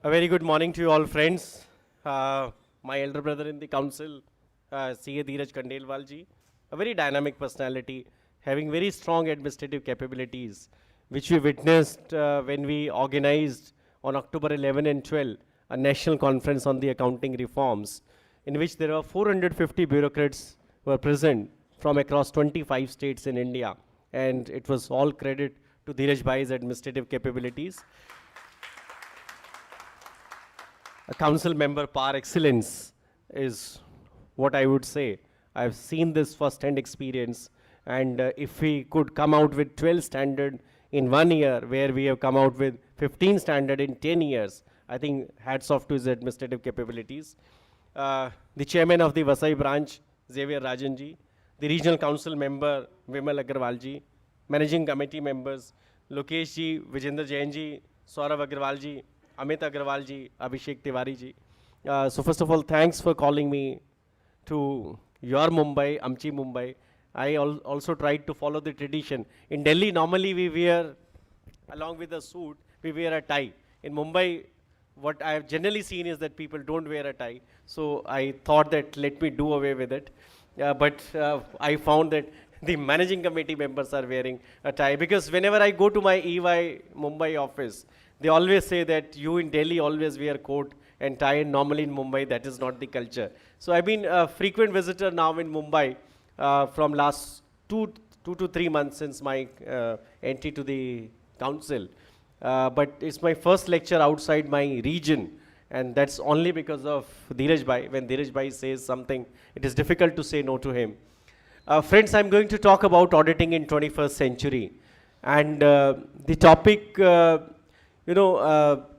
A very good morning to you all, friends. My elder brother in the council, C.A. Dheeraj Khandelwal ji, a very dynamic personality, having very strong administrative capabilities, which we witnessed when we organized on October 11 and 12 a national conference on the accounting reforms, in which there were 450 bureaucrats were present from across 25 states in India, and it was all credit to Dheeraj Bhai's administrative capabilities. A council member par excellence is what I would say. I've seen this first-hand experience, and if we could come out with 12 standard in 1 year, where we have come out with 15 standard in 10 years, I think hats off to his administrative capabilities. The chairman of the Vasai branch, Xavier Rajanji, the regional council member, Vimal Agarwal ji, managing committee members, Lokesh ji, Vijender Jain ji, Saurav Agarwal ji, Amit Agarwal ji, Abhishek Tiwari ji. So first of all, thanks for calling me to your Mumbai, Amchi Mumbai. I also tried to follow the tradition. In Delhi, normally we wear, along with a suit, we wear a tie. In Mumbai, what I have generally seen is that people don't wear a tie. So I thought that let me do away with it. But I found that the managing committee members are wearing a tie, because whenever I go to my EY Mumbai office, they always say that you in Delhi always wear coat and tie, and normally in Mumbai that is not the culture. So I've been a frequent visitor now in Mumbai from last two to 3 months since my entry to the council. But it's my first lecture outside my region, and that's only because of Dheeraj Bhai. When Dheeraj Bhai says something, it is difficult to say no to him. Friends, I'm going to talk about auditing in 21st century. And the topic,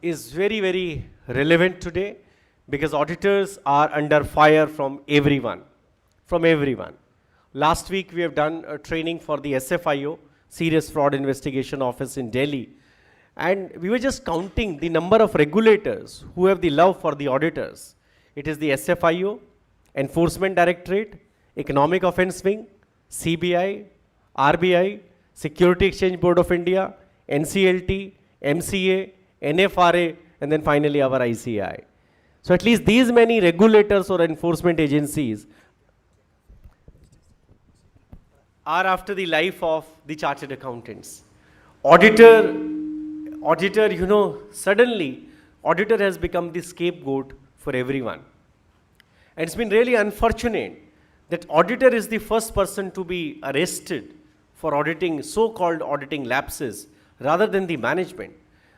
is very, very relevant today, because auditors are under fire from everyone. From everyone. Last week, we have done a training for the SFIO, Serious Fraud Investigation Office in Delhi. And we were just counting the number of regulators who have the love for the auditors. It is the SFIO, Enforcement Directorate, Economic Offence Wing, CBI, RBI, Security Exchange Board of India, NCLT, MCA, NFRA, and then finally our ICI. So at least these many regulators or enforcement agencies are after the life of the chartered accountants. Auditor, suddenly auditor has become the scapegoat for everyone. And it's been really unfortunate that auditor is the first person to be arrested for auditing, so-called auditing lapses, rather than the management.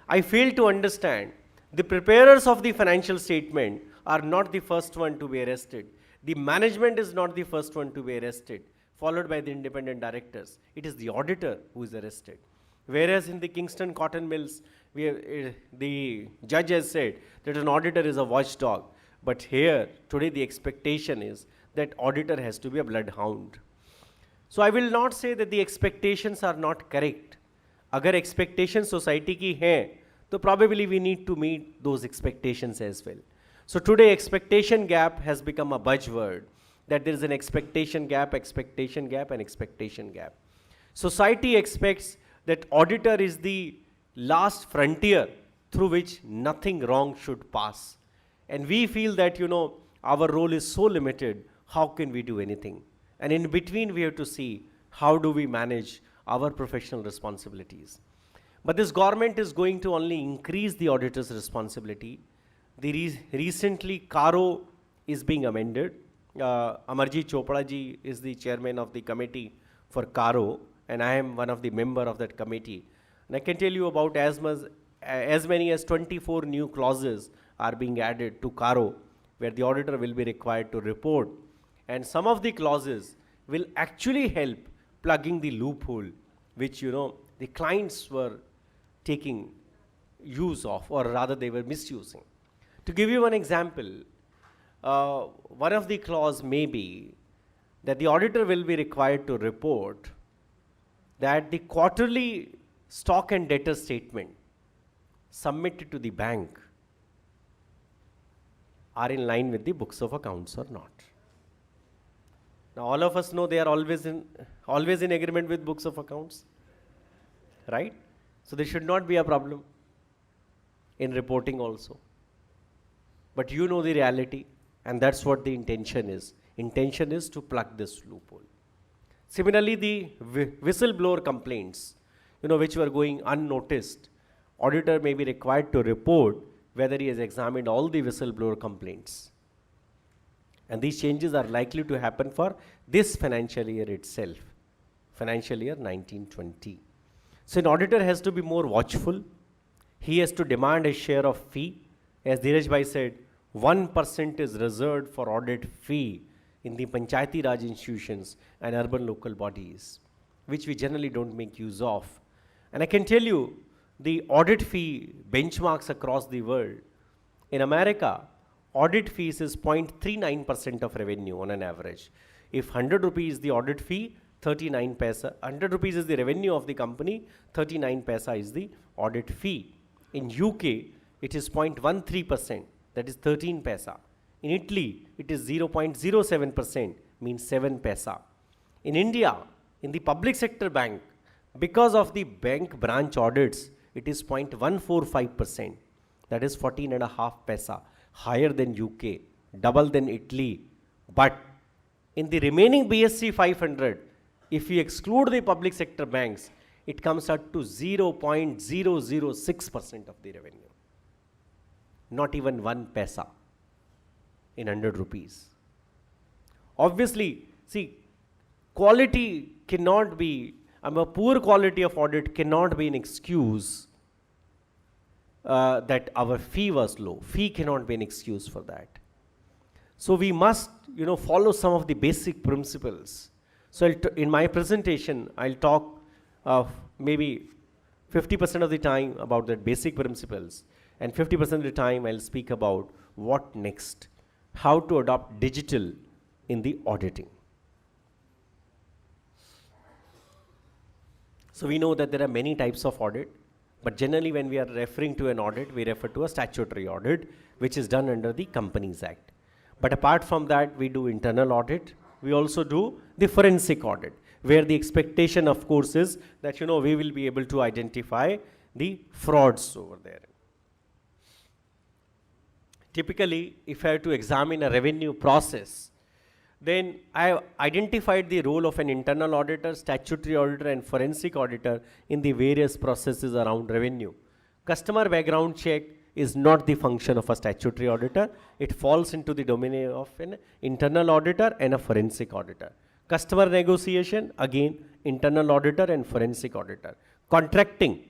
I fail to understand the preparers of the financial statement are not the first one to be arrested. The management is not the first one to be arrested, followed by the independent directors. It is the auditor who is arrested. Whereas in the Kingston Cotton Mills, the judge has said that an auditor is a watchdog. But here, today the expectation is that auditor has to be a bloodhound. So I will not say that the expectations are not correct. अगर expectations society की हैं, तो probably we need to meet those expectations as well. So today expectation gap has become a buzzword, that there is an expectation gap, and expectation gap. Society expects that auditor is the last frontier through which nothing wrong should pass. And we feel that, our role is so limited, how can we do anything? And in between, we have to see how do we manage our professional responsibilities. But this government is going to only increase the auditor's responsibility. Recently, CARO is being amended. Amarjit Chopra ji is the chairman of the committee for CARO, and I am one of the member of that committee. And I can tell you about as many as 24 new clauses are being added to CARO, where the auditor will be required to report. And some of the clauses will actually help plugging the loophole, which, the clients were taking use of, or rather they were misusing. To give you one example, one of the clause may be that the auditor will be required to report that the quarterly stock and debtor statement submitted to the bank are in line with the books of accounts or not. Now all of us know they are always in agreement with books of accounts, right? So there should not be a problem in reporting also. but you know the reality, and that's what the intention is. Intention is to plug this loophole. Similarly, the whistleblower complaints, which were going unnoticed, auditor may be required to report whether he has examined all the whistleblower complaints. And these changes are likely to happen for this financial year itself, financial year 1920. So an auditor has to be more watchful. He has to demand a share of fee. As Dheeraj Bhai said, 1% is reserved for audit fee in the Panchayati Raj institutions and urban local bodies, which we generally don't make use of. And I can tell you, the audit fee benchmarks across the world. In America, audit fees is 0.39% of revenue on an average. If 100 rupees is the audit fee, 39 paisa, 100 rupees is the revenue of the company, 39 paisa is the audit fee. In UK, it is 0.13%, that is 13 paisa. In Italy, it is 0.07%, means 7 paisa. In India, in the public sector bank, because of the bank branch audits, it is 0.145%, that is 14.5 paisa, higher than UK, double than Italy. But in the remaining BSE 500, if we exclude the public sector banks, it comes out to 0.006% of the revenue. Not even 1 paisa in 100 rupees. Obviously, see, quality cannot be, a poor quality of audit cannot be an excuse that our fee was low. Fee cannot be an excuse for that. So we must, follow some of the basic principles. So in my presentation, I'll talk maybe 50% of the time about the basic principles, and 50% of the time I'll speak about what next, how to adopt digital in the auditing. So we know that there are many types of audit, but generally when we are referring to an audit, we refer to a statutory audit, which is done under the Companies Act. But apart from that, we do internal audit. We also do the forensic audit, where the expectation, of course, is that, we will be able to identify the frauds over there. Typically, if I have to examine a revenue process, then I have identified the role of an internal auditor, statutory auditor, and forensic auditor in the various processes around revenue. Customer background check is not the function of a statutory auditor. It falls into the domain of an internal auditor and a forensic auditor. Customer negotiation, again, internal auditor and forensic auditor. Contracting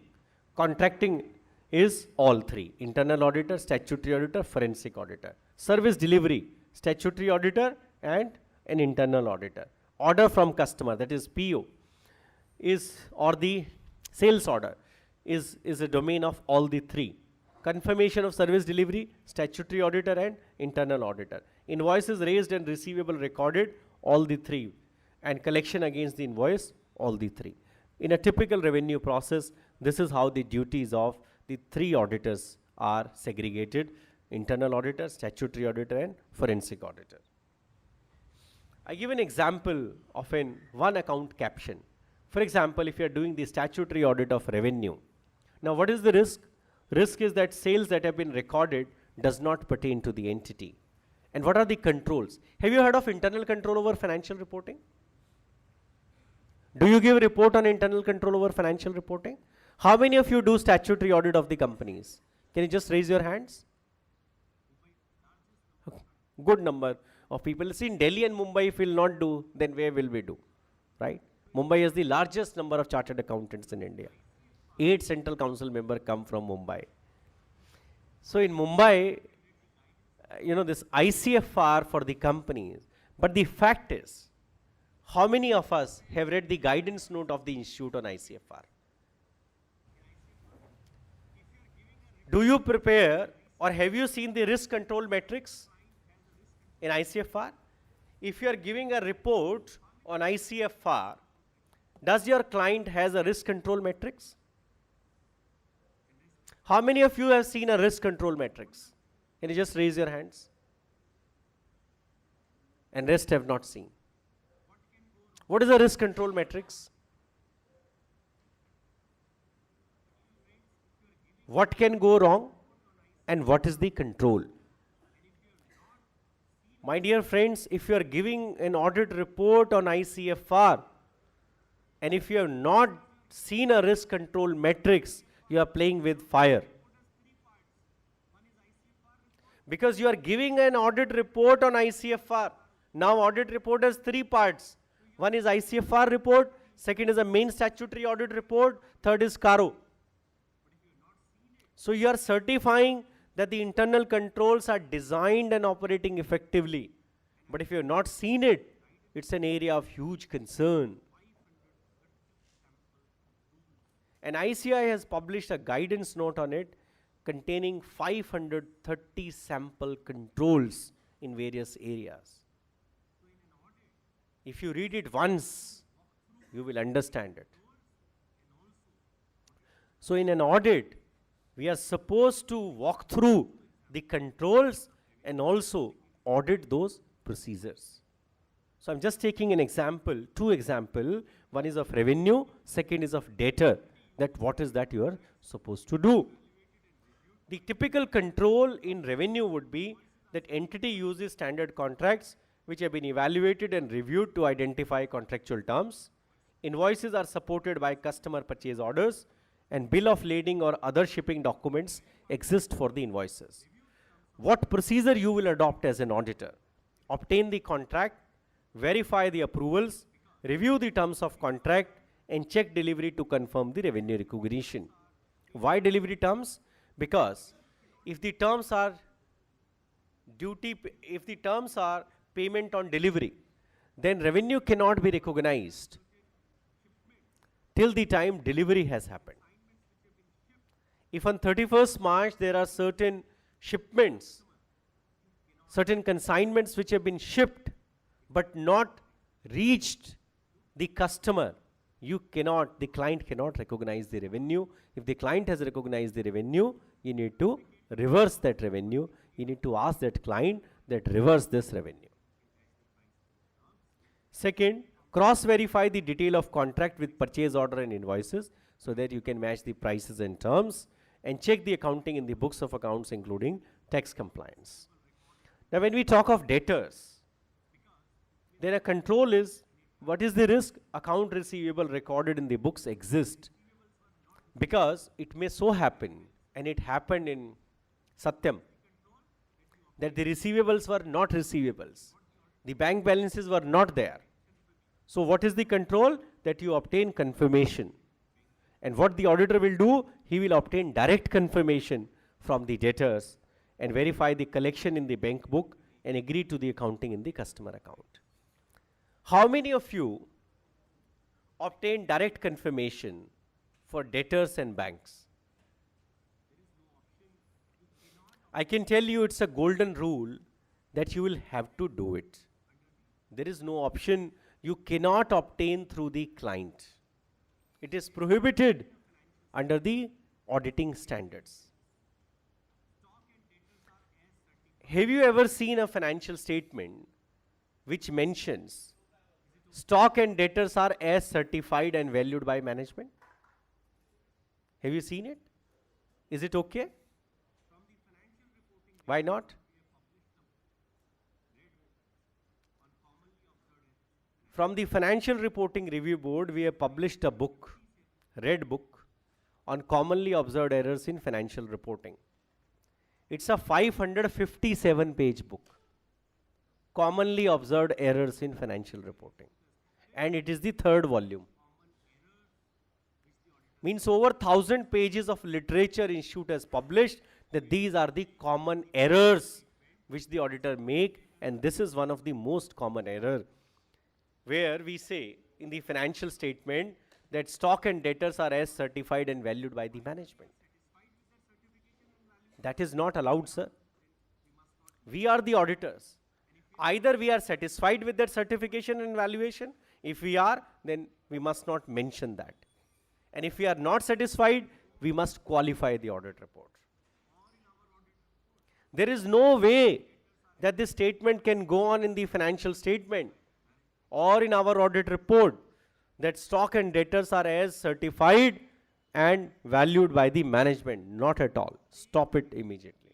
is all three: internal auditor, statutory auditor, forensic auditor. Service delivery, statutory auditor and an internal auditor. Order from customer, that is PO, or the sales order is a domain of all the three. Confirmation of service delivery, statutory auditor and internal auditor. Invoices raised and receivable recorded, all the three. And collection against the invoice, all the three. In a typical revenue process, this is how the duties of the three auditors are segregated: internal auditor, statutory auditor and forensic auditor. I give an example of one account caption. For example, if you are doing the statutory audit of revenue, now what is the risk? Risk is that sales that have been recorded does not pertain to the entity. And what are the controls? Have you heard of internal control over financial reporting? Do you give a report on internal control over financial reporting? How many of you do statutory audit of the companies? Can you just raise your hands? Okay. Good number of people. See, in Delhi and Mumbai, if we will not do, then where will we do? Right? Mumbai has the largest number of chartered accountants in India. 8 central council members come from Mumbai. So in Mumbai, this ICFR for the companies, but the fact is, how many of us have read the guidance note of the institute on ICFR? Do you prepare, or have you seen the risk control metrics in ICFR? If you are giving a report on ICFR, does your client has a risk control metrics? How many of you have seen a risk control metrics? Can you just raise your hands? And rest have not seen. What is a risk control metrics? What can go wrong and what is the control? My dear friends, if you are giving an audit report on ICFR, and if you have not seen a risk control matrix, you are playing with fire. Because you are giving an audit report on ICFR. Now audit report has three parts. One is ICFR report, second is a main statutory audit report, third is CARO. So you are certifying that the internal controls are designed and operating effectively. But if you have not seen it, it's an area of huge concern. And ICI has published a guidance note on it containing 530 sample controls in various areas. If you read it once, you will understand it. So in an audit, we are supposed to walk through the controls and also audit those procedures. So I'm just taking an example, two examples. One is of revenue, second is of debtor, that what is that you are supposed to do. The typical control in revenue would be that entity uses standard contracts which have been evaluated and reviewed to identify contractual terms. Invoices are supported by customer purchase orders, and bill of lading or other shipping documents exist for the invoices. What procedure you will adopt as an auditor? Obtain the contract, verify the approvals, review the terms of contract, and check delivery to confirm the revenue recognition. Why delivery terms? Because if the terms are payment on delivery, then revenue cannot be recognized till the time delivery has happened. If on 31st March there are certain shipments, certain consignments which have been shipped but not reached the customer, the client cannot recognize the revenue. If the client has recognized the revenue, you need to reverse that revenue. You need to ask that client that reverse this revenue. Second, cross-verify the detail of contract with purchase order and invoices so that you can match the prices and terms, and check the accounting in the books of accounts including tax compliance. Now when we talk of debtors, then a control is, what is the risk? Account receivable recorded in the books exist, because it may so happen, and it happened in Satyam, that the receivables were not receivables. The bank balances were not there. So what is the control? That you obtain confirmation. And what the auditor will do, he will obtain direct confirmation from the debtors and verify the collection in the bank book and agree to the accounting in the customer account. How many of you obtain direct confirmation for debtors and banks? I can tell you it's a golden rule that you will have to do it. There is no option. You cannot obtain through the client. It is prohibited under the auditing standards. Have you ever seen a financial statement which mentions stock and debtors are as certified and valued by management? Have you seen it? Is it okay? Why not? From the Financial Reporting Review Board, we have published a book, Red Book, on commonly observed errors in financial reporting. It's a 557-page book, Commonly Observed Errors in Financial Reporting. And it is the third volume. Means over 1,000 pages of literature Institute has published that these are the common errors which the auditor make, and this is one of the most common error, where we say in the financial statement that stock and debtors are as certified and valued by the management. That is not allowed, sir. We are the auditors. Either we are satisfied with that certification and valuation. If we are, then we must not mention that. And if we are not satisfied, we must qualify the audit report. There is no way that this statement can go on in the financial statement or in our audit report that stock and debtors are as certified and valued by the management. Not at all. Stop it immediately.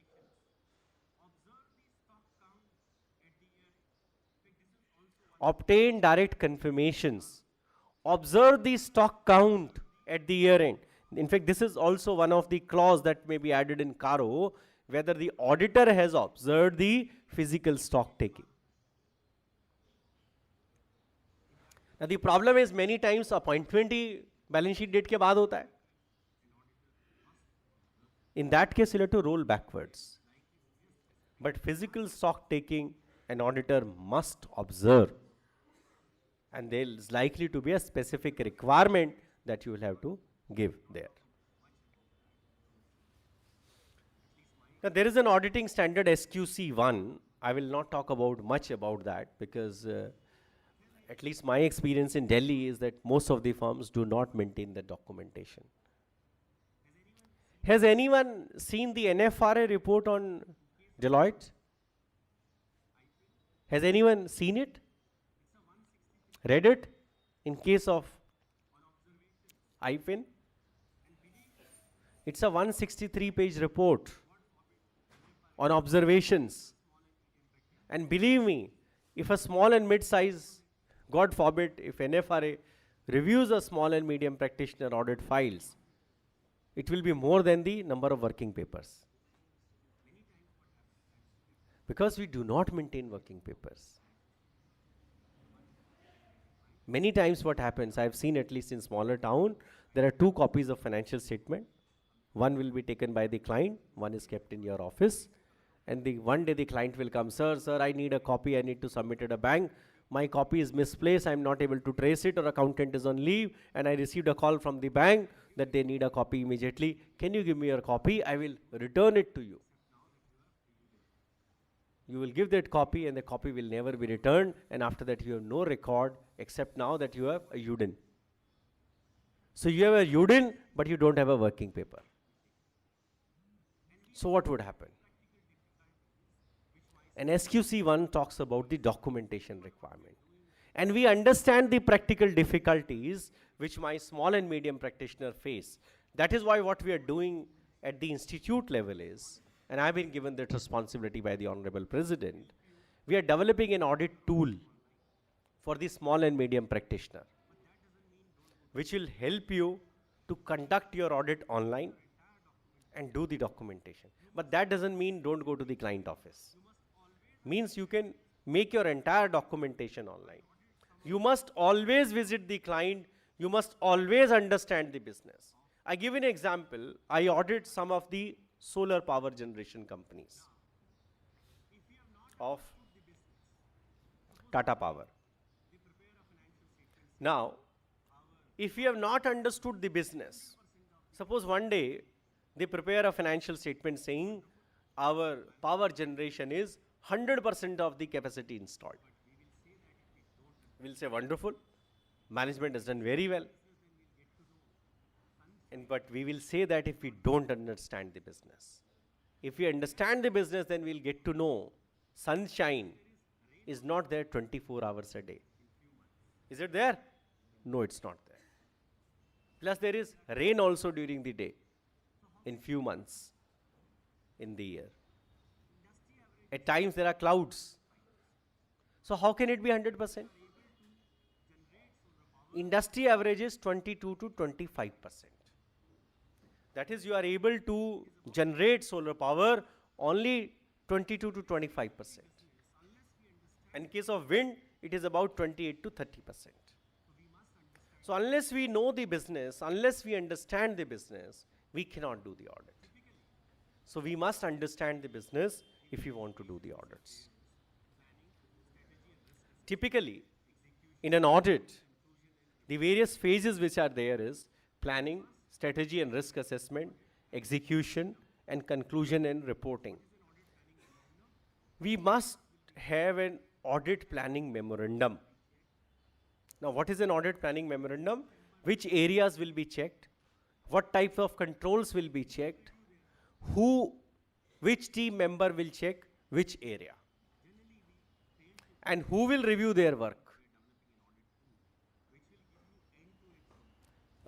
obtain direct confirmations, observe the stock count at the year end. In fact, this is also one of the clause that may be added in Caro, whether the auditor has observed the physical stock taking. Now the problem is many times appointment he balance sheet date के बाद होता है. In that case, you'll have to roll backwards. But physical stock taking, an auditor must observe. And there is likely to be a specific requirement that you will have to give there. Now, there is an auditing standard SQC1. I will not talk about much about that because at least my experience in Delhi is that most of the firms do not maintain the documentation. Has anyone seen the NFRA report on Deloitte? Has anyone seen it? Read it? In case of IFIN? It's a 163-page report on observations. And believe me, if a small and mid-size, God forbid, if NFRA reviews a small and medium practitioner audit files, it will be more than the number of working papers. Because we do not maintain working papers. Many times what happens, I have seen at least in smaller town, there are 2 copies of financial statement. One will be taken by the client, one is kept in your office. And one day the client will come, sir, I need a copy, I need to submit at a bank. My copy is misplaced, I am not able to trace it, or accountant is on leave, and I received a call from the bank that they need a copy immediately. Can you give me your copy? I will return it to you. You will give that copy and the copy will never be returned, and after that you have no record except now that you have a UDIN. So you have a UDIN, but you don't have a working paper. So what would happen? And SQC1 talks about the documentation requirement. And we understand the practical difficulties which my small and medium practitioner face. That is why what we are doing at the institute level is, and I've been given that responsibility by the Honorable President, we are developing an audit tool for the small and medium practitioner, which will help you to conduct your audit online and do the documentation. But that doesn't mean don't go to the client office. Means you can make your entire documentation online. You must always visit the client. You must always understand the business. I give an example. I audit some of the solar power generation companies of Tata Power. Now, if you have not understood the business, suppose one day they prepare a financial statement saying our power generation is 100% of the capacity installed. We'll say wonderful, management has done very well. But we will say that if we don't understand the business. If we understand the business, then we'll get to know sunshine is not there 24 hours a day. Is it there? No, it's not there. Plus there is rain also during the day in few months in the year. At times there are clouds. So how can it be 100%? Industry average is 22 to 25%. That is, you are able to generate solar power only 22 to 25%. In case of wind, it is about 28 to 30%. So unless we know the business, unless we understand the business, we cannot do the audit. So we must understand the business if you want to do the audits. Typically, in an audit, the various phases which are there is planning, strategy and risk assessment, execution, and conclusion and reporting. We must have an audit planning memorandum. Now, what is an audit planning memorandum? Which areas will be checked? What types of controls will be checked? Which team member will check which area? And who will review their work?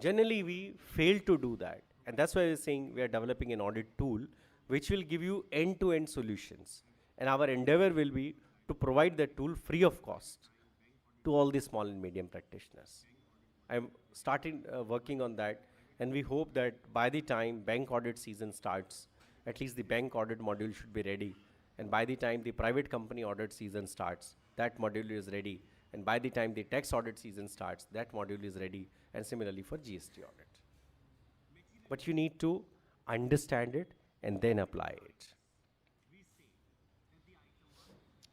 Generally, we fail to do that. And that's why we're saying we are developing an audit tool which will give you end-to-end solutions. And our endeavor will be to provide that tool free of cost to all the small and medium practitioners. I'm starting working on that, and we hope that by the time bank audit season starts, at least the bank audit module should be ready. And by the time the private company audit season starts, that module is ready. And by the time the tax audit season starts, that module is ready. And similarly for GST audit. But you need to understand it and then apply it.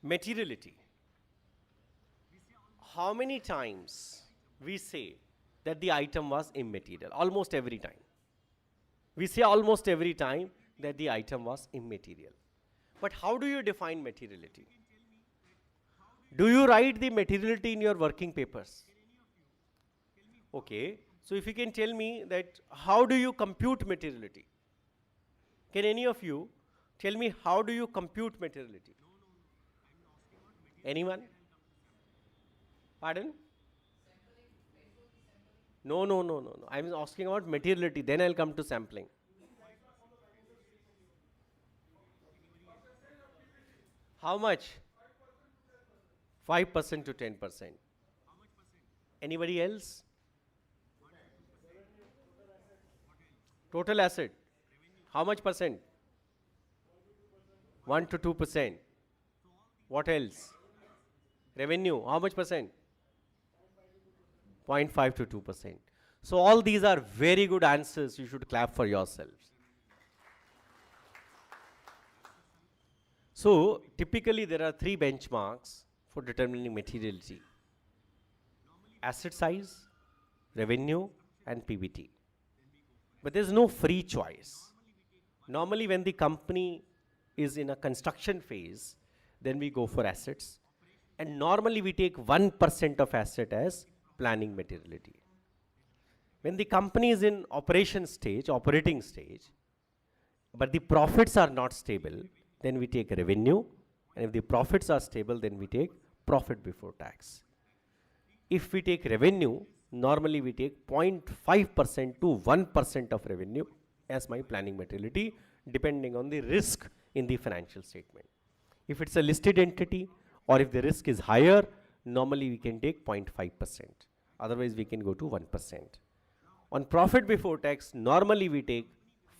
Materiality. How many times we say that the item was immaterial? Almost every time. We say almost every time that the item was immaterial. But how do you define materiality? Do you write the materiality in your working papers? Okay, so if you can tell me that how do you compute materiality? Can any of you tell me how do you compute materiality? Anyone? Pardon? No. I'm asking about materiality, then I'll come to sampling. How much? 5% to 10%. Anybody else? Total asset. How much percent? 1 to 2%. What else? Revenue. How much percent? 0.5 to 2%. So all these are very good answers. You should clap for yourselves. So typically there are three benchmarks for determining materiality: asset size, revenue, and PBT. But there's no free choice. Normally when the company is in a construction phase, then we go for assets. And normally we take 1% of asset as planning materiality. When the company is in operating stage, but the profits are not stable, then we take revenue. And if the profits are stable, then we take profit before tax. If we take revenue, normally we take 0.5% to 1% of revenue as my planning materiality, depending on the risk in the financial statement. If it's a listed entity or if the risk is higher, normally we can take 0.5%. Otherwise, we can go to 1%. On profit before tax, normally we take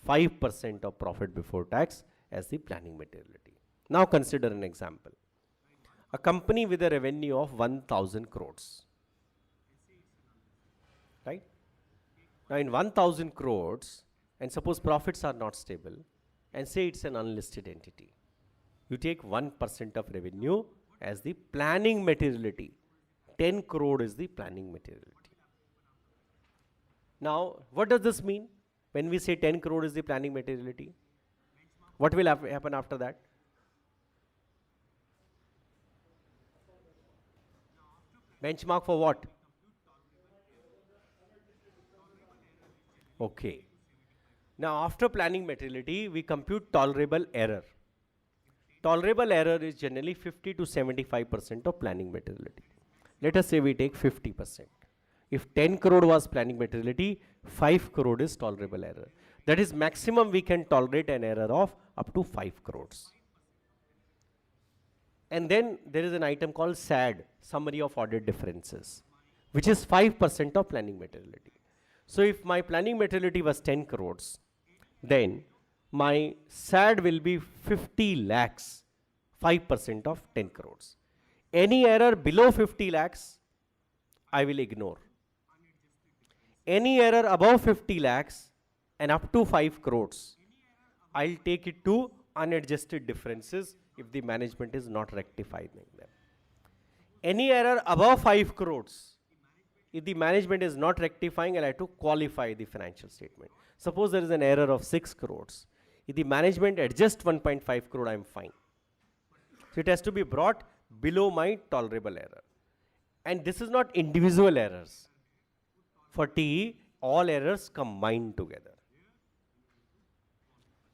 5% of profit before tax as the planning materiality. Now consider an example. A company with a revenue of 1,000 crores. Right? Now in 1,000 crores, and suppose profits are not stable, and say it's an unlisted entity. You take 1% of revenue as the planning materiality. 10 crore is the planning materiality. Now, what does this mean? When we say 10 crore is the planning materiality, what will happen after that? Benchmark for what? Okay. Now, after planning materiality, we compute tolerable error. Tolerable error is generally 50 to 75% of planning materiality. Let us say we take 50%. If 10 crore was planning materiality, 5 crore is tolerable error. That is maximum we can tolerate an error of up to 5 crores. And then there is an item called SAD, Summary of Audit Differences, which is 5% of planning materiality. So if my planning materiality was 10 crores, then my SAD will be 50 lakhs, 5% of 10 crores. Any error below 50 lakhs, I will ignore. Any error above 50 lakhs and up to 5 crores, I'll take it to unadjusted differences if the management is not rectifying them. Any error above 5 crores, if the management is not rectifying, I'll have to qualify the financial statement. Suppose there is an error of 6 crores. If the management adjusts 1.5 crore, I'm fine. So it has to be brought below my tolerable error. And this is not individual errors. For TE, all errors combined together.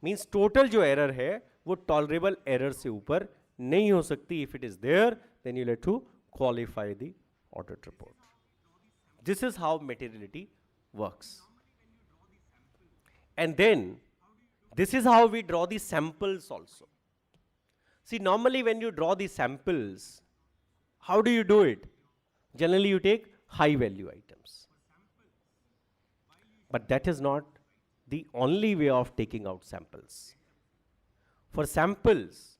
Means total जो error है, वो tolerable error से ऊपर नहीं हो सकती. If it is there, then you'll have to qualify the audit report. This is how materiality works. And then, this is how we draw the samples also. See, normally when you draw the samples, how do you do it? Generally you take high value items. But that is not the only way of taking out samples. For samples,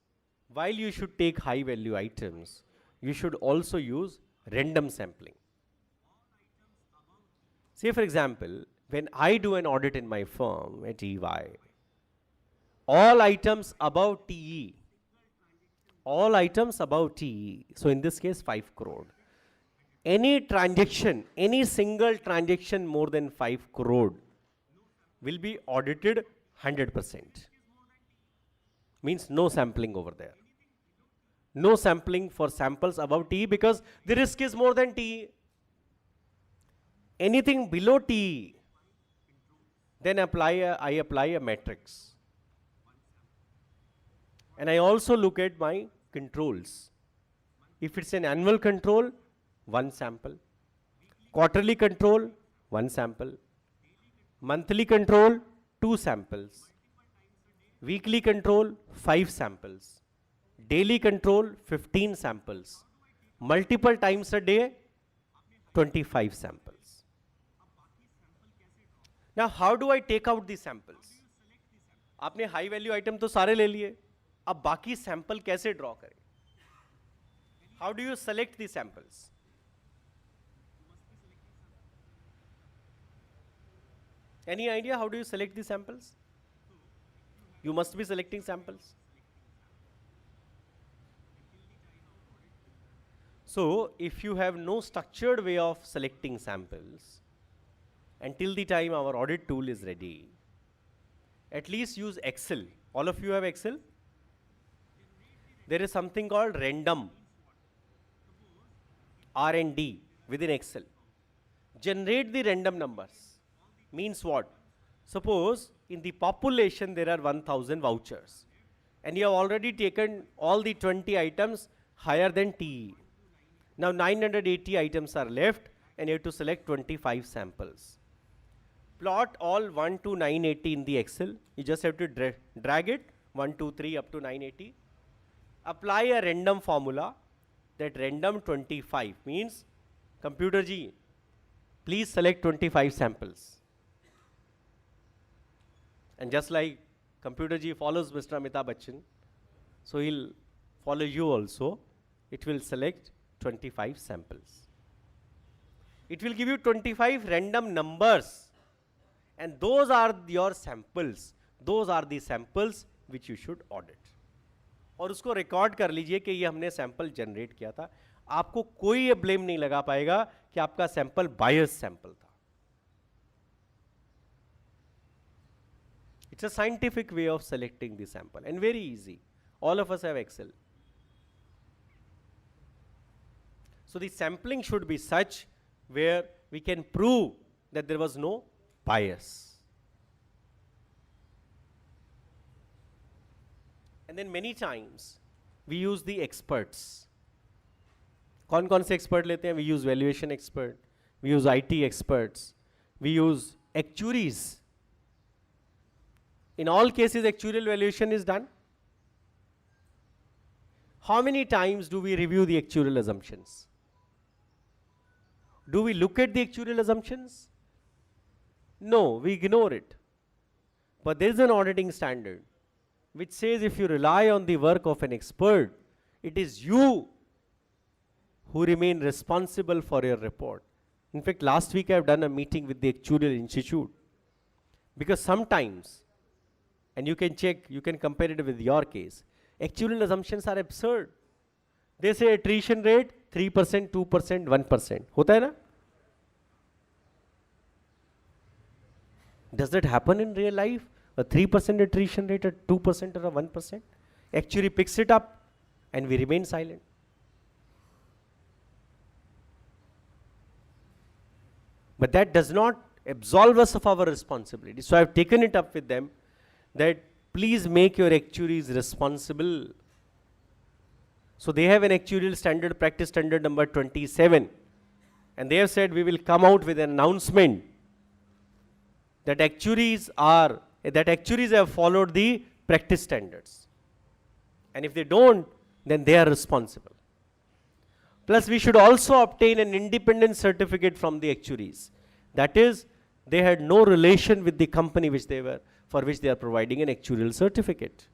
while you should take high value items, you should also use random sampling. Say for example, when I do an audit in my firm at EY, all items above TE, so in this case 5 crore, any transaction, any single transaction more than 5 crore will be audited 100%. Means no sampling over there. No sampling for samples above TE because the risk is more than TE. Anything below TE, then I apply a matrix. And I also look at my controls. If it's an annual control, 1 sample. Quarterly control, 1 sample. Monthly control, 2 samples. Weekly control, 5 samples. Daily control, 15 samples. Multiple times a day, 25 samples. Now, how do I take out these samples? आपने high value item तो सारे ले लिए, अब बाकी sample कैसे draw करें? How do you select the samples? Any idea how do you select the samples? You must be selecting samples. So, if you have no structured way of selecting samples, until the time our audit tool is ready, at least use Excel. All of you have Excel? There is something called random, R&D within Excel. Generate the random numbers. Means what? Suppose in the population there are 1000 vouchers and you have already taken all the 20 items higher than TE. Now 980 items are left and you have to select 25 samples. Plot all 1 to 980 in the Excel. You just have to drag it 1, 2, 3 up to 980. Apply a random formula. That random 25 means computer ji, please select 25 samples. And just like computer ji follows Mr. Amitabh Bachchan, so he'll follow you also. It will select 25 samples. It will give you 25 random numbers. And those are your samples. Those are the samples which you should audit. और उसको record कर लीजिए कि ये हमने sample generate किया था. आपको कोई ये ब्लेम नहीं लगा पाएगा कि आपका सैंपल बायस सैंपल था. It's a scientific way of selecting the sample and very easy. All of us have Excel. So the sampling should be such where we can prove that there was no bias. And then many times we use the experts. कौन से expert लेते हैं? We use valuation expert, we use IT experts, we use actuaries. In all cases, actuarial valuation is done. How many times do we review the actuarial assumptions? Do we look at the actuarial assumptions? No, we ignore it. But there is an auditing standard which says if you rely on the work of an expert, it is you who remain responsible for your report. In fact, last week I have done a meeting with the Actuarial Institute because sometimes, and you can check, you can compare it with your case, actuarial assumptions are absurd. They say attrition rate 3%, 2%, 1%. होता है ना? Does that happen in real life? A 3% attrition rate, a 2% or a 1%? Actuary picks it up and we remain silent. But that does not absolve us of our responsibility. So I have taken it up with them that please make your actuaries responsible. So they have an actuarial standard, practice standard number 27. And they have said we will come out with an announcement that actuaries have followed the practice standards. And if they don't, then they are responsible. Plus, we should also obtain an independent certificate from the actuaries. That is, they had no relation with the company for which they are providing an actuarial certificate.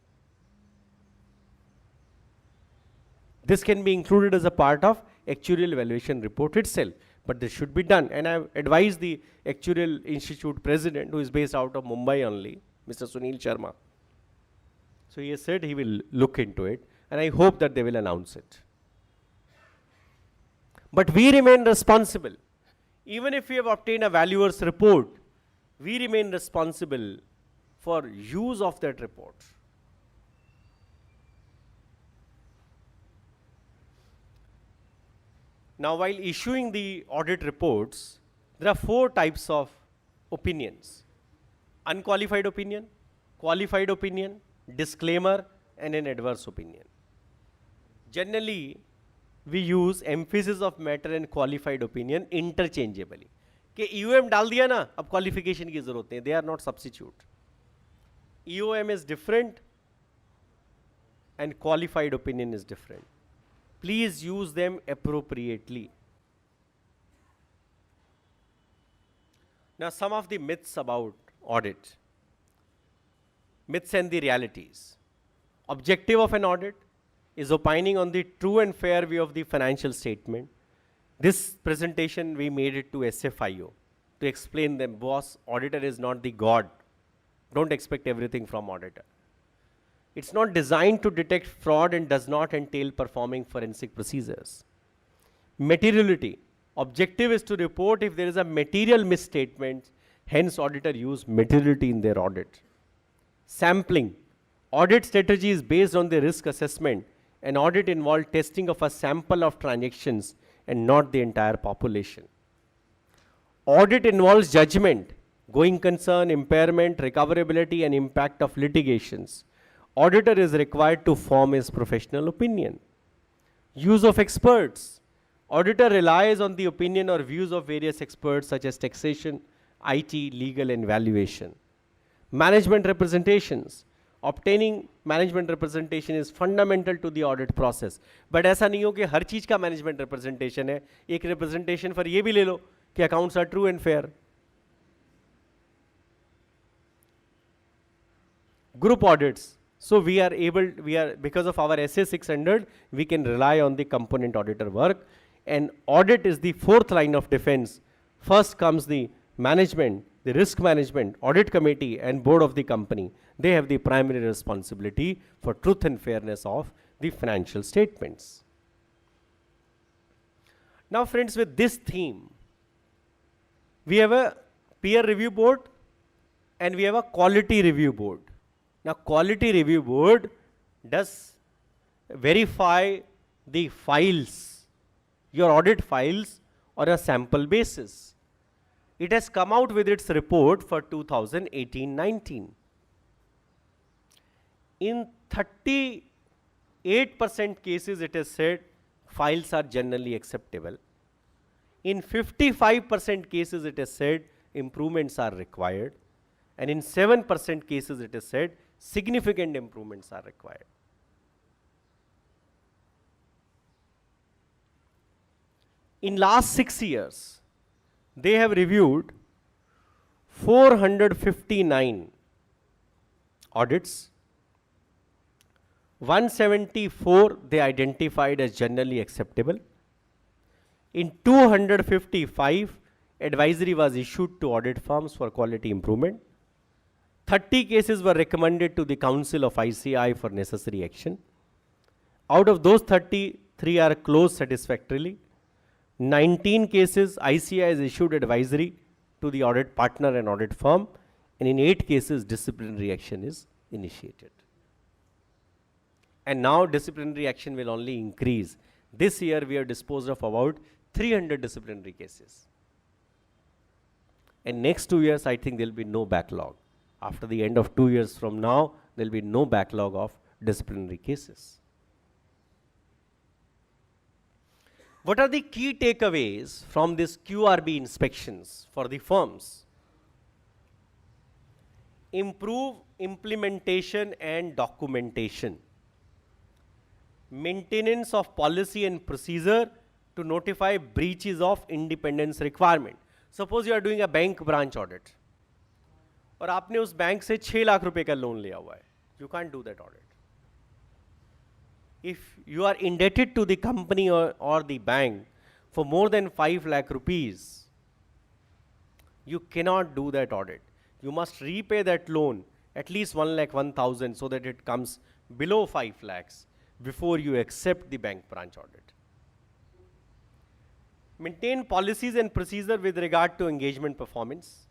This can be included as a part of actuarial evaluation report itself, but this should be done. And I have advised the Actuarial Institute president, who is based out of Mumbai only, Mr. Sunil Sharma. So he has said he will look into it, and I hope that they will announce it. But we remain responsible. Even if we have obtained a valuer's report, we remain responsible for use of that report. Now, while issuing the audit reports, there are 4 types of opinions: unqualified opinion, qualified opinion, disclaimer, and an adverse opinion. Generally, we use emphasis of matter and qualified opinion interchangeably. कि EOM डाल दिया ना, अब qualification की जरूरत नहीं. They are not substitute. EOM is different and qualified opinion is different. Please use them appropriately. Now, some of the myths about audit. Myths and the realities. Objective of an audit is opining on the true and fair view of the financial statement. This presentation we made it to SFIO to explain them, boss, auditor is not the God. Don't expect everything from auditor. It's not designed to detect fraud and does not entail performing forensic procedures. Materiality. Objective is to report if there is a material misstatement, hence auditor use materiality in their audit. Sampling. Audit strategy is based on the risk assessment. An audit involves testing of a sample of transactions and not the entire population. Audit involves judgment, going concern, impairment, recoverability, and impact of litigations. Auditor is required to form his professional opinion. Use of experts. Auditor relies on the opinion or views of various experts such as taxation, IT, legal, and valuation. Management representations. Obtaining management representation is fundamental to the audit process. But ऐसा नहीं हो कि हर चीज का management representation है. एक representation पर ये भी ले लो कि accounts are true and fair. Group audits. So because of our SA 600, we can rely on the component auditor work. And audit is the 4th line of defense. First comes the management, the risk management, audit committee, and board of the company. They have the primary responsibility for truth and fairness of the financial statements. Now, friends, with this theme, we have a peer review board and we have a quality review board. Now, quality review board does verify the files, your audit files, on a sample basis. It has come out with its report for 2018-19. In 38% cases, it has said files are generally acceptable. In 55% cases, it has said improvements are required. And in 7% cases, it has said significant improvements are required. In last 6 years, they have reviewed 459 audits. 174 they identified as generally acceptable. In 255, advisory was issued to audit firms for quality improvement. 30 cases were recommended to the Council of ICAI for necessary action. Out of those 30, 3 are closed satisfactorily. 19 cases, ICAI has issued advisory to the audit partner and audit firm, and in 8 cases, disciplinary action is initiated. And now disciplinary action will only increase. This year, we have disposed of about 300 disciplinary cases. And next 2 years, I think there will be no backlog. After the end of 2 years from now, there will be no backlog of disciplinary cases. What are the key takeaways from this QRB inspections for the firms? Improve implementation and documentation. Maintenance of policy and procedure to notify breaches of independence requirement. Suppose you are doing a bank branch audit और आपने उस bank से 6 लाख रुपए का loan लिया हुआ है. You can't do that audit. If you are indebted to the company or the bank for more than 5 lakh rupees, you cannot do that audit. You must repay that loan at least 1 lakh 1,000 so that it comes below 5 lakhs before you accept the bank branch audit. Maintain policies and procedure with regard to engagement performance,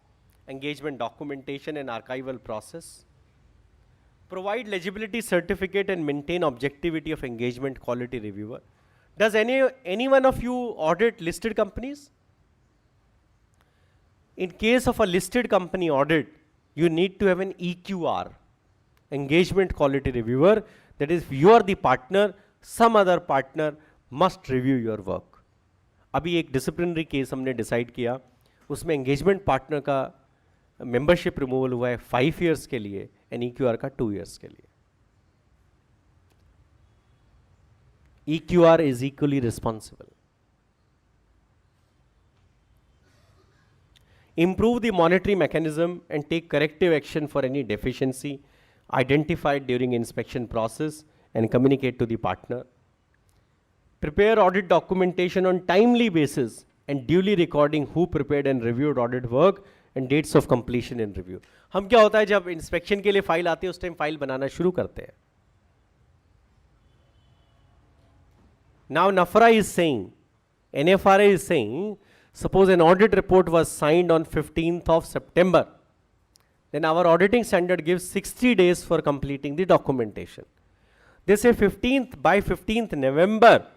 engagement documentation and archival process. Provide legibility certificate and maintain objectivity of engagement quality reviewer. Does any one of you audit listed companies? In case of a listed company audit, you need to have an EQR, engagement quality reviewer. That is, if you are the partner, some other partner must review your work. अभी एक disciplinary case हमने decide किया, उसमें engagement partner का membership removal हुआ है 5 years के लिए एंड EQR का 2 years के लिए. EQR is equally responsible. Improve the monitoring mechanism and take corrective action for any deficiency identified during inspection process and communicate to the partner. Prepare audit documentation on timely basis and duly recording who prepared and reviewed audit work and dates of completion and review. हम क्या होता है जब inspection के लिए file आती है उस टाइम फाइल बनाना शुरू करते हैं. Now NAFRA is saying, NFRA is saying, suppose an audit report was signed on 15th of September, then our auditing standard gives 60 days for completing the documentation. They say by 15th November,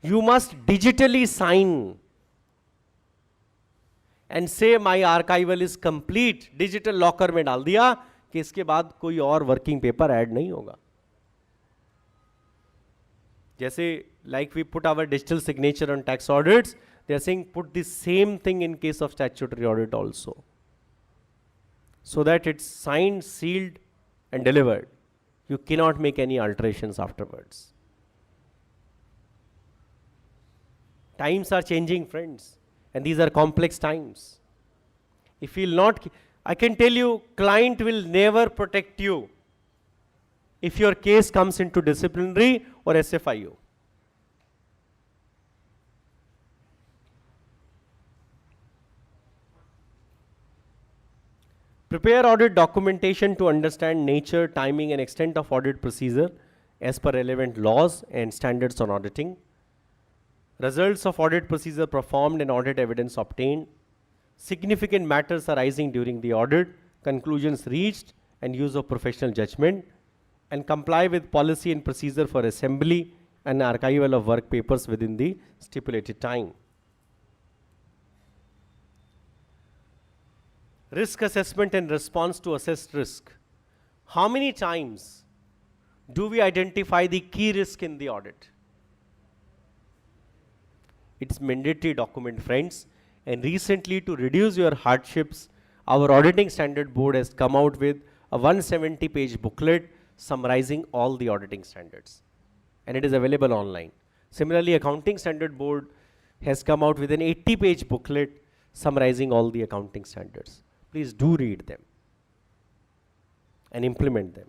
you must digitally sign and say my archival is complete. Digital locker में डाल दिया कि इसके बाद कोई और working paper add नहीं होगा. जैसे like we put our digital signature on tax audits, they are saying put the same thing in case of statutory audit also, so that it's signed, sealed and delivered. You cannot make any alterations afterwards. Times are changing, friends, and these are complex times. If you'll not, I can tell you, client will never protect you if your case comes into disciplinary or SFIO. Prepare audit documentation to understand nature, timing and extent of audit procedure as per relevant laws and standards on auditing. Results of audit procedure performed and audit evidence obtained. Significant matters arising during the audit, conclusions reached and use of professional judgment, and comply with policy and procedure for assembly and archival of work papers within the stipulated time. Risk assessment and response to assessed risk. How many times do we identify the key risk in the audit? It's mandatory document, friends. And recently, to reduce your hardships, our auditing standard board has come out with a 170-page booklet summarizing all the auditing standards, and it is available online. Similarly, accounting standard board has come out with an 80-page booklet summarizing all the accounting standards. Please do read them and implement them.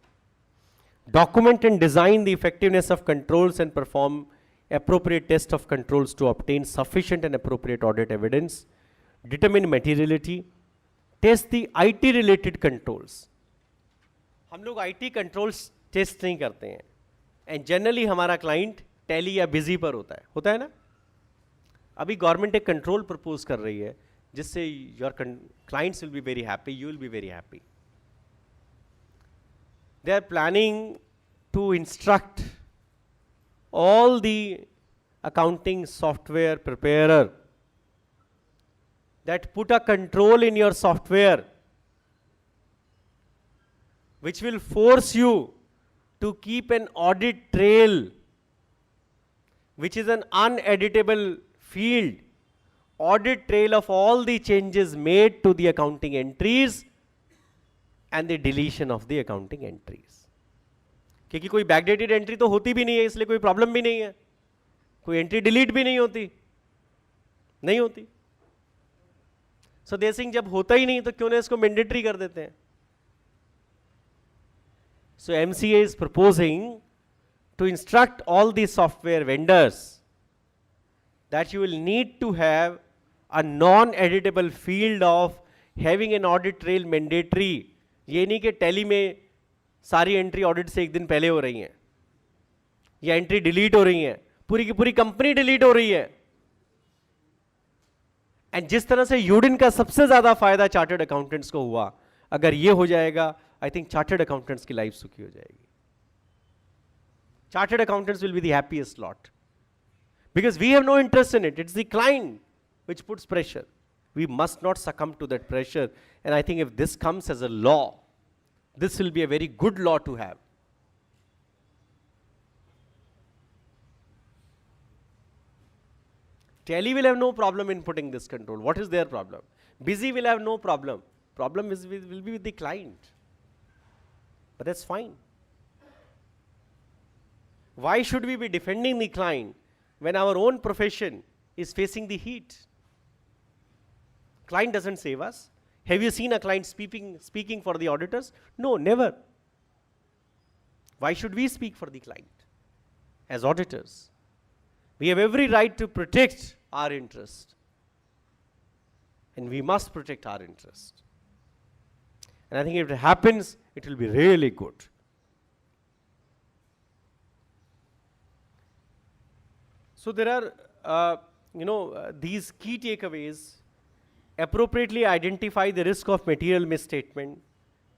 Document and design the effectiveness of controls and perform appropriate test of controls to obtain sufficient and appropriate audit evidence. Determine materiality. Test the IT related controls. हम लोग IT controls test नहीं करते हैं, and generally हमारा client tally या busy पर होता है ना. अभी गवर्नमेंट एक कंट्रोल प्रपोज कर रही है जिससे your clients will be very happy, you will be very happy. They are planning to instruct all the accounting software preparer that put a control in your software which will force you to keep an audit trail, which is an uneditable field, audit trail of all the changes made to the accounting entries and the deletion of the accounting entries. क्योंकि कोई backdated entry तो होती भी नहीं है, इसलिए कोई problem भी नहीं है. कोई एंट्री डिलीट भी नहीं होती, नहीं होती। सो दे सिंह जब होता ही नहीं तो क्यों ना इसको मैंडेटरी कर देते हैं। So MCA is proposing to instruct all the software vendors that you will need to have a non-editable field of having an audit trail mandatory। ये नहीं कि टैली में सारी एंट्री ऑडिट से एक दिन पहले हो रही हैं या एंट्री डिलीट हो रही हैं, पूरी की पूरी कंपनी डिलीट हो रही है। एंड जिस तरह से यूडिन का सबसे ज्यादा फायदा चार्टर्ड अकाउंटेंट्स को हुआ, अगर ये हो जाएगा आई थिंक चार्टर्ड अकाउंटेंट्स की लाइफ सुखी हो जाएगी। Chartered accountants will be the happiest lot because we have no interest in it. It's the client which puts pressure. We must not succumb to that pressure. And I think if this comes as a law, this will be a very good law to have. Tally will have no problem in putting this control. What is their problem? Busy will have no problem. Problem will be with the client. But that's fine. Why should we be defending the client when our own profession is facing the heat? Client doesn't save us. Have you seen a client speaking for the auditors? No, never. Why should we speak for the client as auditors? We have every right to protect our interest. And we must protect our interest. And I think if it happens, it will be really good. So there are, these key takeaways: appropriately identify the risk of material misstatement,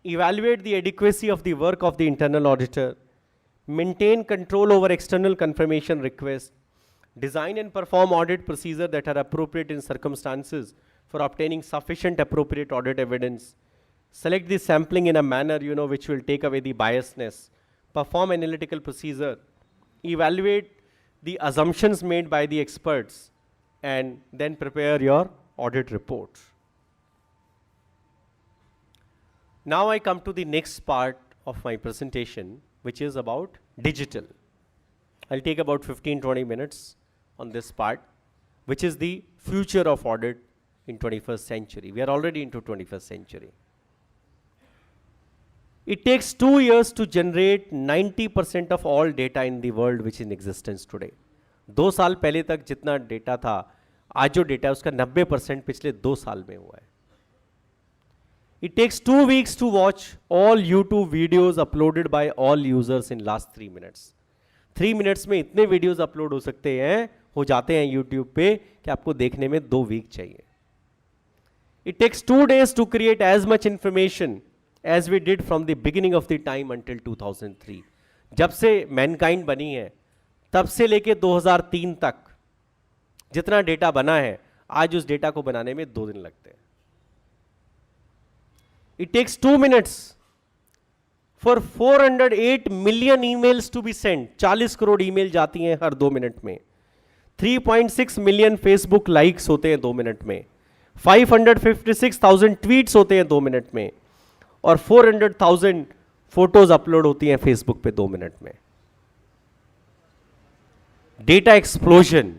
evaluate the adequacy of the work of the internal auditor, maintain control over external confirmation requests, design and perform audit procedures that are appropriate in circumstances for obtaining sufficient appropriate audit evidence, select the sampling in a manner which will take away the biasness, perform analytical procedure, evaluate the assumptions made by the experts, and then prepare your audit report. Now I come to the next part of my presentation, which is about digital. I'll take about 15-20 minutes on this part, which is the future of audit in 21st century. We are already into 21st century. It takes 2 years to generate 90% of all data in the world which is in existence today. 2 साल पहले तक जितना data था, आज जो data है उसका 90% पिछले 2 साल में हुआ है. It takes 2 weeks to watch all YouTube videos uploaded by all users in last 3 minutes. 3 minutes में इतने वीडियोस अपलोड हो सकते हैं, हो जाते हैं YouTube पे कि आपको देखने में 2 वीक चाहिए. It takes 2 days to create as much information as we did from the beginning of the time until 2003. जब से मैनकाइंड बनी है तब से लेके 2003 तक जितना डेटा बना है, आज उस डेटा को बनाने में 2 दिन लगते हैं. It takes 2 minutes for 408 million emails to be sent. 40 crore email जाती हैं हर 2 मिनट में. 3.6 मिलियन फेसबुक लाइक्स होते हैं 2 मिनट में. 556,000 ट्वीट्स होते हैं 2 मिनट में. और 400,000 फोटोज अपलोड होती हैं फेसबुक पे 2 मिनट में. Data explosion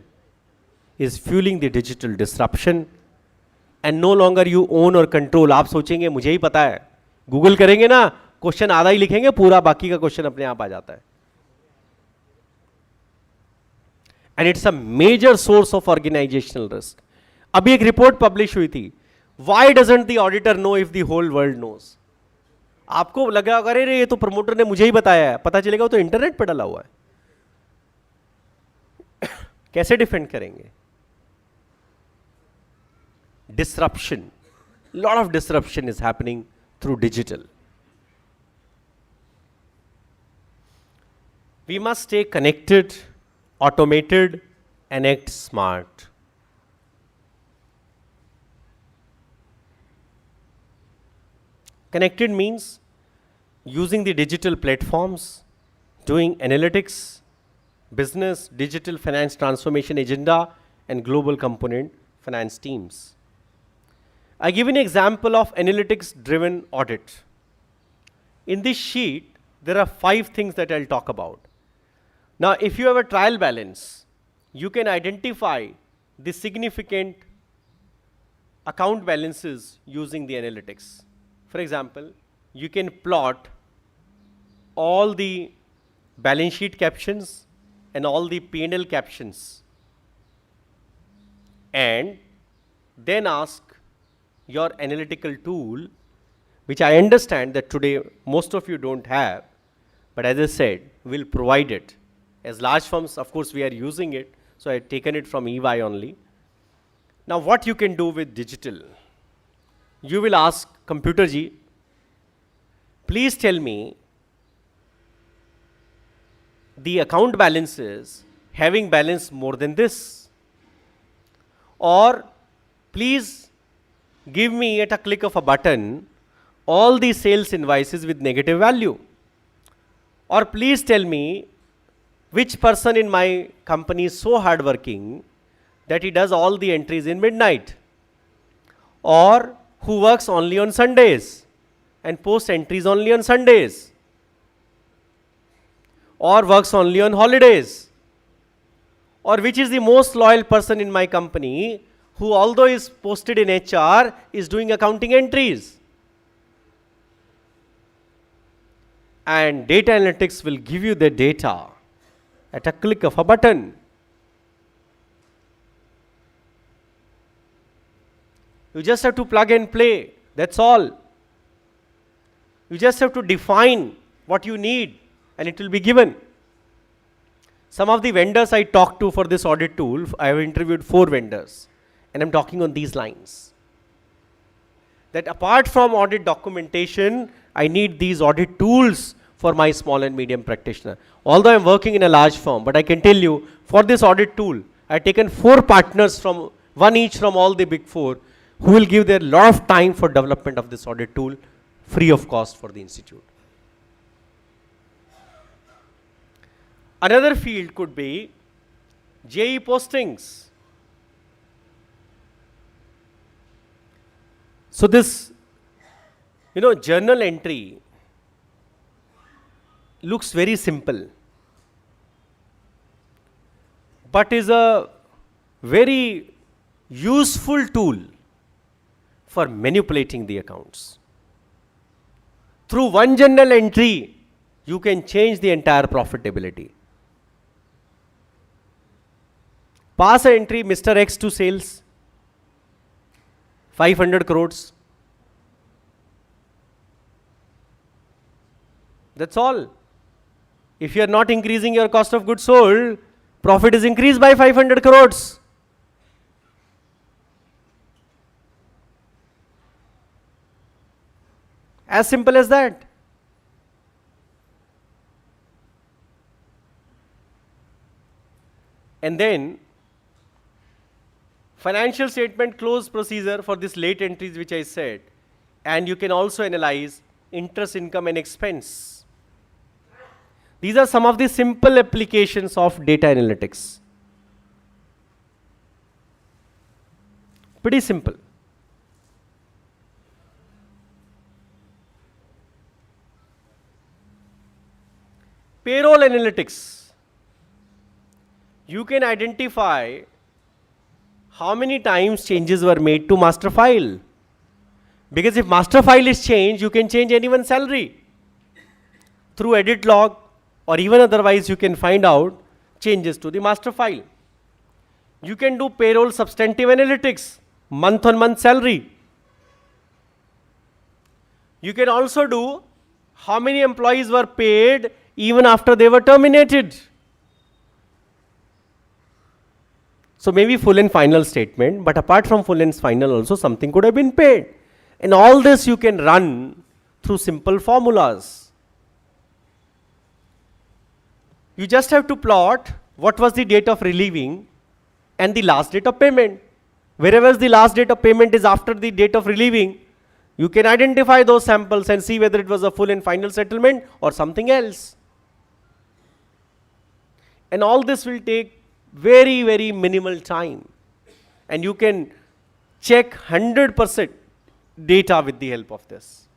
is fueling the digital disruption and no longer you own or control. आप सोचेंगे मुझे ही पता है, गूगल करेंगे ना, क्वेश्चन आधा ही लिखेंगे, पूरा बाकी का क्वेश्चन अपने आप आ जाता है. And it's a major source of organizational risk. अभी एक रिपोर्ट पब्लिश हुई थी, why doesn't the auditor know if the whole world knows. आपको लगा अरे ये तो प्रमोटर ने मुझे ही बताया है, पता चलेगा वो तो इंटरनेट पर डला हुआ है. कैसे डिफेंड करेंगे? Disruption, lot of disruption is happening through digital. We must stay connected, automated and act smart. Connected means using the digital platforms, doing analytics, business, digital finance transformation agenda, and global component finance teams. I give an example of analytics-driven audit. In this sheet, there are 5 things that I'll talk about. Now, if you have a trial balance, you can identify the significant account balances using the analytics. For example, you can plot all the balance sheet captions and all the P&L captions, and then ask your analytical tool, which I understand that today most of you don't have, but as I said, we'll provide it. As large firms, of course, we are using it, so I've taken it from EY only. Now, what you can do with digital? You will ask Computer Ji, please tell me the account balances having balance more than this, or please give me at a click of a button all the sales invoices with negative value, or please tell me which person in my company is so hardworking that he does all the entries in midnight, or who works only on Sundays and posts entries only on Sundays, or works only on holidays, or which is the most loyal person in my company who, although is posted in HR, is doing accounting entries. And data analytics will give you the data at a click of a button. You just have to plug and play, that's all. You just have to define what you need and it will be given. Some of the vendors I talked to for this audit tool, I have interviewed 4 vendors, and I'm talking on these lines. That apart from audit documentation, I need these audit tools for my small and medium practitioner. Although I'm working in a large firm, but I can tell you, for this audit tool, I've taken 4 partners from, one each from all the big 4, who will give their lot of time for development of this audit tool, free of cost for the institute. Another field could be JE postings. So this, journal entry looks very simple, but is a very useful tool for manipulating the accounts. Through one journal entry, you can change the entire profitability. Pass an entry, Mr. X to sales, 500 crores. That's all. If you are not increasing your cost of goods sold, profit is increased by 500 crores. As simple as that. And then financial statement close procedure for this late entries which I said, and you can also analyze interest income and expense. These are some of the simple applications of data analytics. Pretty simple. Payroll analytics. You can identify how many times changes were made to master file. Because if master file is changed, you can change anyone's salary. Through edit log or even otherwise, you can find out changes to the master file. You can do payroll substantive analytics, month on month salary. You can also do how many employees were paid even after they were terminated. So maybe full and final statement, but apart from full and final also something could have been paid. And all this you can run through simple formulas. You just have to plot what was the date of relieving and the last date of payment. Wherever the last date of payment is after the date of relieving, you can identify those samples and see whether it was a full and final settlement or something else. And all this will take very, very minimal time. And you can check 100% data with the help of this.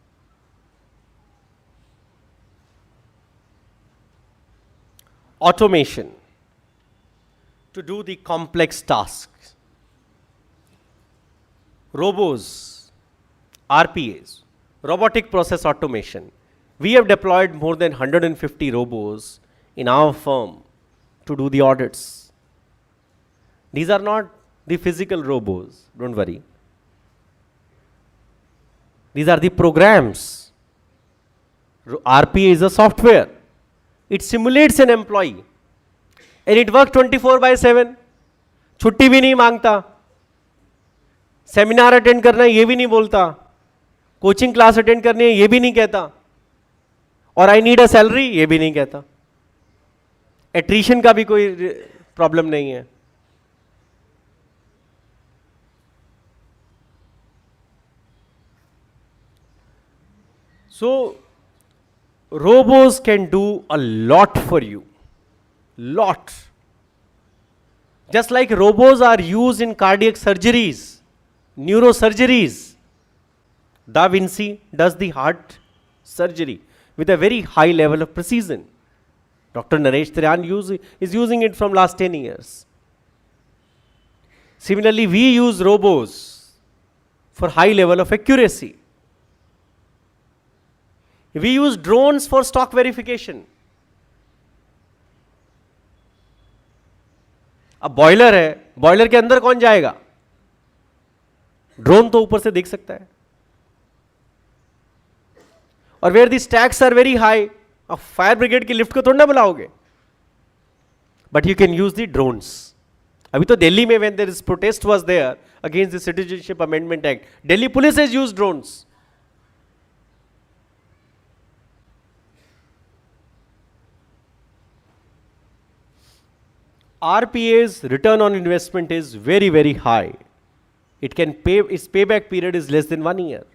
Automation. to do the complex tasks. Robos, RPAs, robotic process automation. We have deployed more than 150 robos in our firm to do the audits. These are not the physical robos, don't worry. These are the programs. RPA is a software. It simulates an employee. And it works 24/7. छुट्टी भी नहीं मांगता. Seminar attend करना है ये भी नहीं बोलता. कोचिंग क्लास अटेंड करनी है ये भी नहीं कहता. और आई नीड अ सैलरी ये भी नहीं कहता. एट्रीशन का भी कोई प्रॉब्लम नहीं है. So, robos can do a lot for you. Lot. Just like robos are used in cardiac surgeries, neurosurgeries. Da Vinci does the heart surgery with a very high level of precision. Dr. Naresh Trian is using it from last 10 years. Similarly, we use robos for high level of accuracy. We use drones for stock verification. अब boiler है, boiler के अंदर कौन जाएगा? Drone तो ऊपर से देख सकता है. और where the stacks are very high, अब फायर ब्रिगेड की लिफ्ट को थोड़ा ना बुलाओगे. But you can use the drones. अभी तो दिल्ली में when there is protest was there against the citizenship amendment act, Delhi police has used drones. RPA's return on investment is very, very high. It can pay, its payback period is less than 1 year.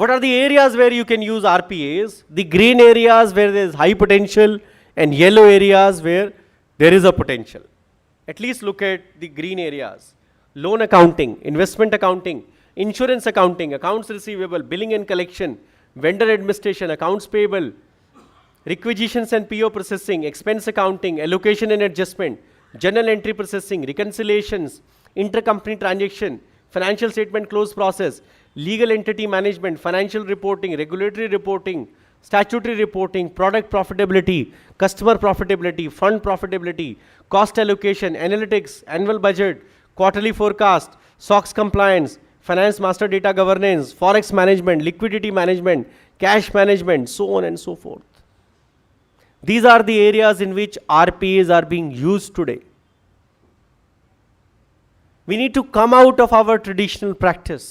What are the areas where you can use RPAs? The green areas where there is high potential and yellow areas where there is a potential. At least look at the green areas. Loan accounting, investment accounting, insurance accounting, accounts receivable, billing and collection, vendor administration, accounts payable, requisitions and PO processing, expense accounting, allocation and adjustment, journal entry processing, reconciliations, intercompany transaction, financial statement close process, legal entity management, financial reporting, regulatory reporting, statutory reporting, product profitability, customer profitability, fund profitability, cost allocation, analytics, annual budget, quarterly forecast, SOX compliance, finance master data governance, forex management, liquidity management, cash management, so on and so forth. These are the areas in which RPAs are being used today. We need to come out of our traditional practice.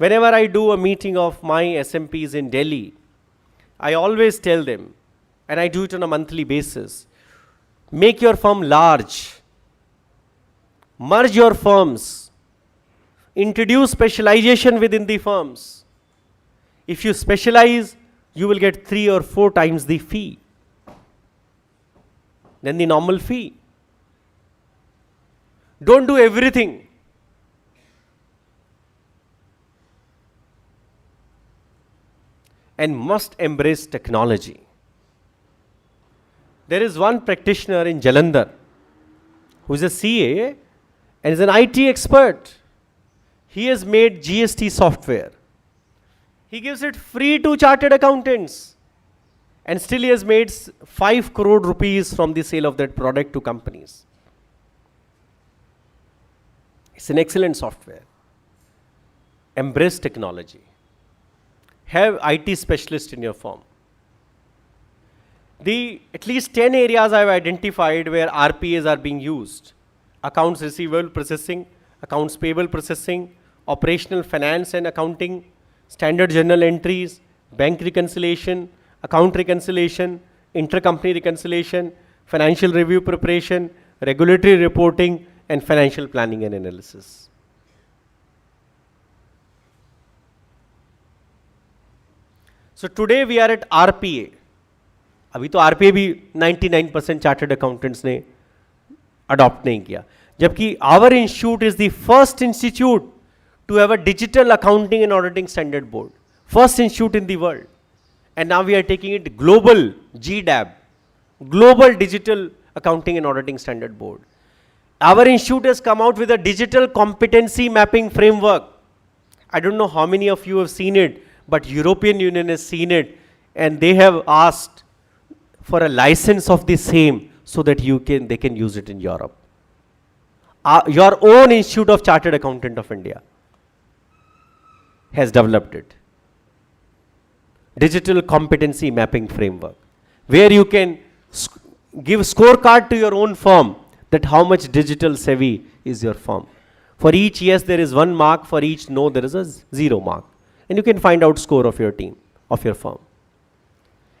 Whenever I do a meeting of my SMPs in Delhi, I always tell them, and I do it on a monthly basis, make your firm large, merge your firms, introduce specialization within the firms. If you specialize, you will get 3 or 4 times the fee than the normal fee. Don't do everything. And must embrace technology. There is one practitioner in Jalandhar who is a CA and is an IT expert. He has made GST software. He gives it free to chartered accountants. And still he has made 5 crore rupees from the sale of that product to companies. It's an excellent software. Embrace technology. Have IT specialists in your firm. At least 10 areas I have identified where RPAs are being used. Accounts receivable processing, accounts payable processing, operational finance and accounting, standard journal entries, bank reconciliation, account reconciliation, intercompany reconciliation, financial review preparation, regulatory reporting, and financial planning and analysis. So today we are at RPA. अभी तो RPA भी 99% chartered accountants ने adopt नहीं किया, जबकि our institute is the first institute to have a digital accounting and auditing standard board. First institute in the world. And now we are taking it global, GDAB, Global Digital Accounting and Auditing Standard Board. Our institute has come out with a digital competency mapping framework. I don't know how many of you have seen it, but European Union has seen it, and they have asked for a license of the same so that they can use it in Europe. Your own Institute of Chartered Accountant of India has developed it. Digital competency mapping framework, where you can give scorecard to your own firm that how much digital savvy is your firm. For each yes, there is 1 mark. For each no, there is a 0 mark. And you can find out score of your team, of your firm.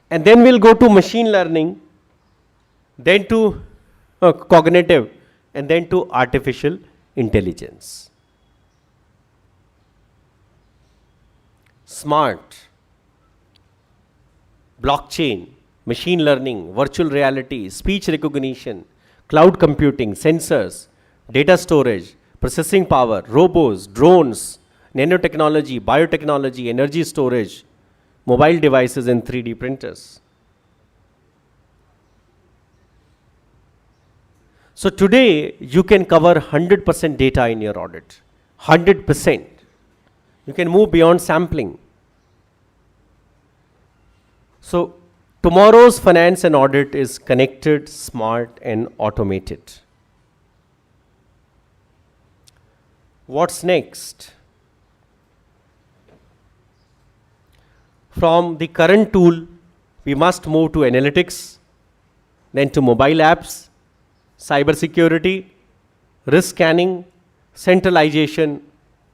And then we'll go to machine learning, then to cognitive, and then to artificial intelligence. Smart, blockchain, machine learning, virtual reality, speech recognition, cloud computing, sensors, data storage, processing power, robots, drones, nanotechnology, biotechnology, energy storage, mobile devices, and 3D printers. So today, you can cover 100% data in your audit. 100%. You can move beyond sampling. So tomorrow's finance and audit is connected, smart, and automated. What's next? From the current tool, we must move to analytics, then to mobile apps, cybersecurity, risk scanning, centralization,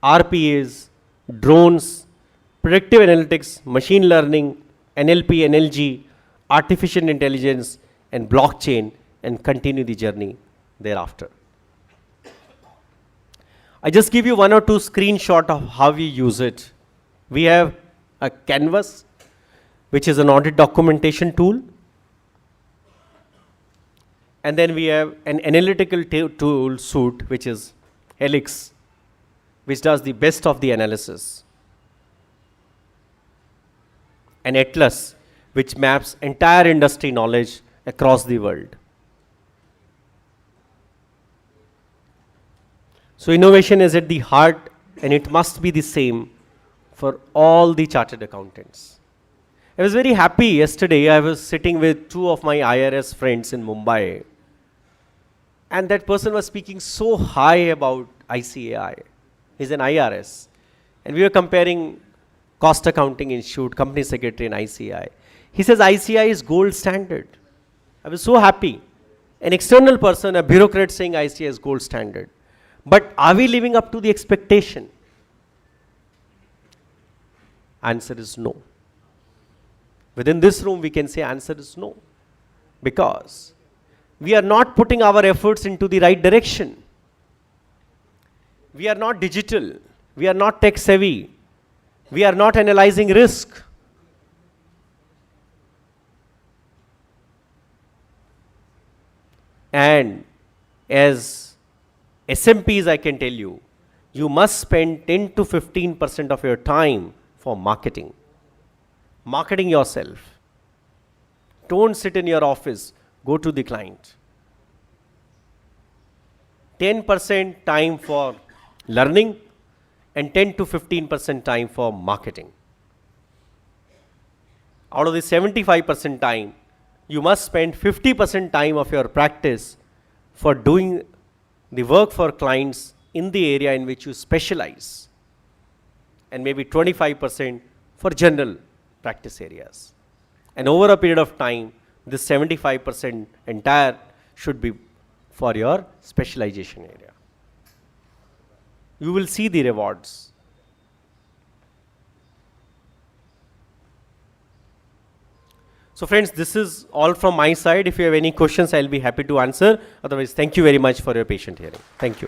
RPAs, drones, predictive analytics, machine learning, NLP, NLG, artificial intelligence, and blockchain, and continue the journey thereafter. I just give you 1 or 2 screenshots of how we use it. We have a Canvas, which is an audit documentation tool. And then we have an analytical tool suite, which is Helix, which does the best of the analysis. And Atlas, which maps entire industry knowledge across the world. So innovation is at the heart, and it must be the same for all the chartered accountants. I was very happy yesterday. I was sitting with 2 of my IRS friends in Mumbai, and that person was speaking so high about ICAI. He's an IRS. And we were comparing Cost Accounting Institute, Company Secretary, and ICAI. He says ICAI is gold standard. I was so happy. An external person, a bureaucrat, saying ICAI is gold standard. But are we living up to the expectation? Answer is no. Within this room, we can say answer is no. Because we are not putting our efforts into the right direction. We are not digital. We are not tech savvy. We are not analyzing risk. And as SMPs, I can tell you, you must spend 10 to 15% of your time for marketing. Marketing yourself. Don't sit in your office. Go to the client. 10% time for learning and 10 to 15% time for marketing. Out of the 75% time, you must spend 50% time of your practice for doing the work for clients in the area in which you specialize, and maybe 25% for general practice areas. And over a period of time, this 75% entire should be for your specialization area. You will see the rewards. So friends, this is all from my side. If you have any questions, I'll be happy to answer. Otherwise, thank you very much for your patient hearing. Thank you.